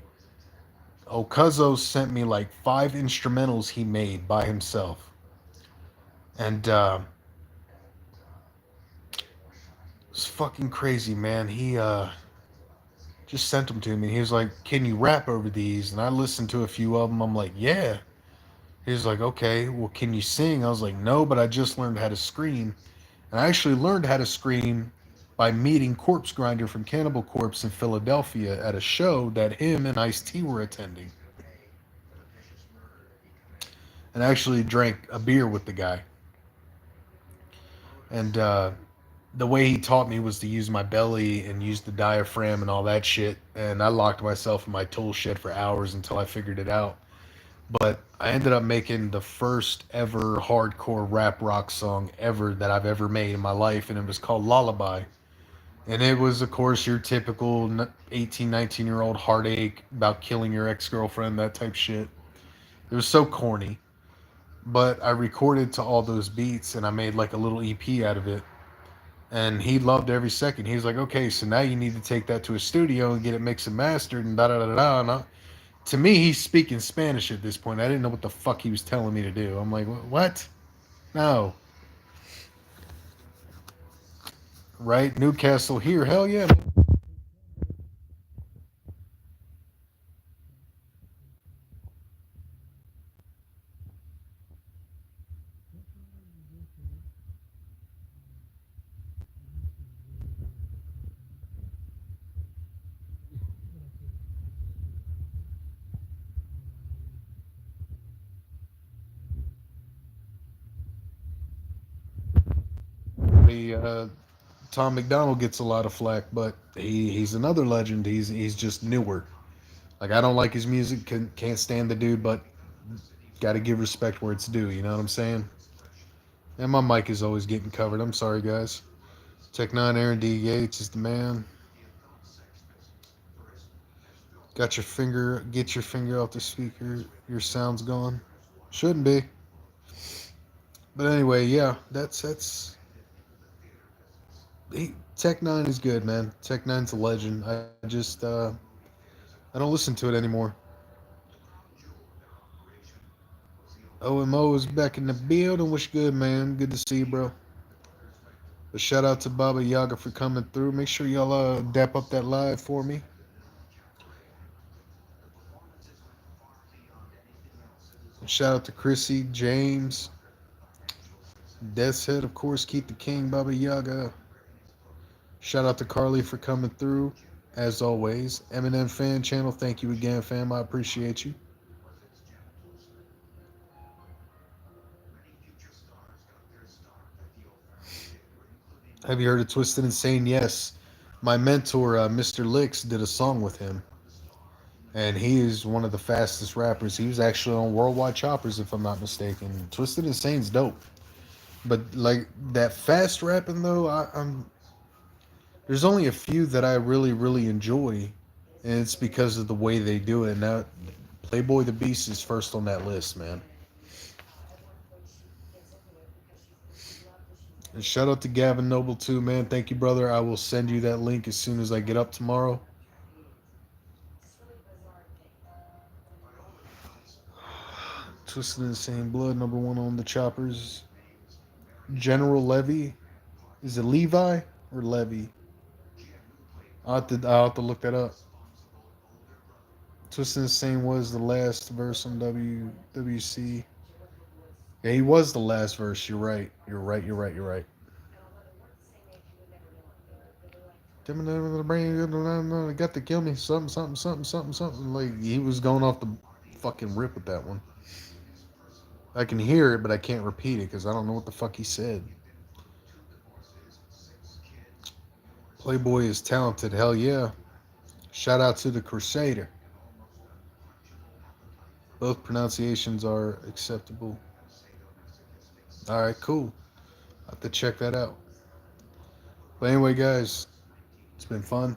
O.T.O sent me like 5 instrumentals he made by himself. And it's fucking crazy, man. He just sent them to me. He was like, "Can you rap over these?" And I listened to a few of them. I'm like, "Yeah." He was like, "Okay, well, can you sing?" I was like, "No, but I just learned how to scream." And I actually learned how to scream by meeting Corpse Grinder from Cannibal Corpse in Philadelphia at a show that him and Ice-T were attending. And I actually drank a beer with the guy. And the way he taught me was to use my belly and use the diaphragm and all that shit. And I locked myself in my tool shed for hours until I figured it out. But I ended up making the first ever hardcore rap rock song ever that I've ever made in my life. And it was called Lullaby. And it was, of course, your typical 18, 19-year-old heartache about killing your ex-girlfriend, that type shit. It was so corny. But I recorded to all those beats and I made like a little EP out of it. And he loved every second. He was like, okay, so now you need to take that to a studio and get it mixed and mastered and da da da da. And to me, he's speaking Spanish at this point. I didn't know what the fuck he was telling me to do. I'm like, what? No. Right? Newcastle here. Hell yeah, man. The, Tom McDonald gets a lot of flack, but he's another legend. He's just newer. Like I don't like his music, can't stand the dude, but got to give respect where it's due. You know what I'm saying? And my mic is always getting covered. I'm sorry, guys. Tech Nine Aaron D Yates is the man. Get your finger off the speaker. Your sound's gone. Shouldn't be. But anyway, yeah, that's. Tech Nine is good, man. Tech Nine's a legend. I don't listen to it anymore. OMO is back in the building. What's good, man? Good to see you, bro. But shout out to Baba Yaga for coming through. Make sure y'all dap up that live for me. Shout out to Chrissy, James, Death's Head, of course, Keith the King, Baba Yaga. Shout out to Carly for coming through, as always. Eminem Fan Channel, thank you again, fam. I appreciate you. Have you heard of Twisted Insane? Yes. My mentor, Mr. Licks, did a song with him. And he is one of the fastest rappers. He was actually on Worldwide Choppers, if I'm not mistaken. Twisted Insane's dope. But like that fast rapping though, I'm there's only a few that I really, really enjoy, and it's because of the way they do it. Now, Playboy the Beast is first on that list, man. And shout out to Gavin Noble too, man. Thank you, brother. I will send you that link as soon as I get up tomorrow. Twisted Insane Blood, number one on the choppers. General Levy. Is it Levi or Levy? I'll have to look that up. Twisted Insane was the last verse on WC. Yeah, he was the last verse. You're right. You're right. You're right. You're right. Got to kill me. Something, something, something, something, something. Like he was going off the fucking rip with that one. I can hear it, but I can't repeat it because I don't know what the fuck he said. Playboy is talented. Hell yeah. Shout out to the Crusader. Both pronunciations are acceptable. All right, cool. I have to check that out. But anyway, guys, it's been fun.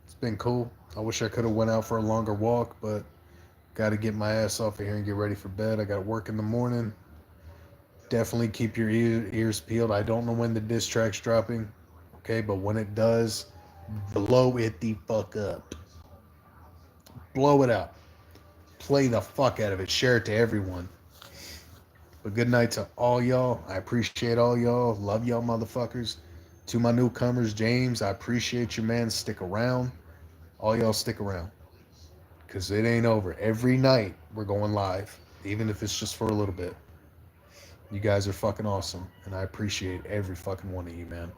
It's been cool. I wish I could have went out for a longer walk, but got to get my ass off of here and get ready for bed. I got work in the morning. Definitely keep your ears peeled. I don't know when the diss track's dropping, okay, but when it does, blow it the fuck up. Blow it up. Play the fuck out of it. Share it to everyone. But good night to all y'all. I appreciate all y'all. Love y'all motherfuckers. To my newcomers, James, I appreciate you, man. Stick around. All y'all stick around. Because it ain't over. Every night we're going live. Even if it's just for a little bit. You guys are fucking awesome. And I appreciate every fucking one of you, man.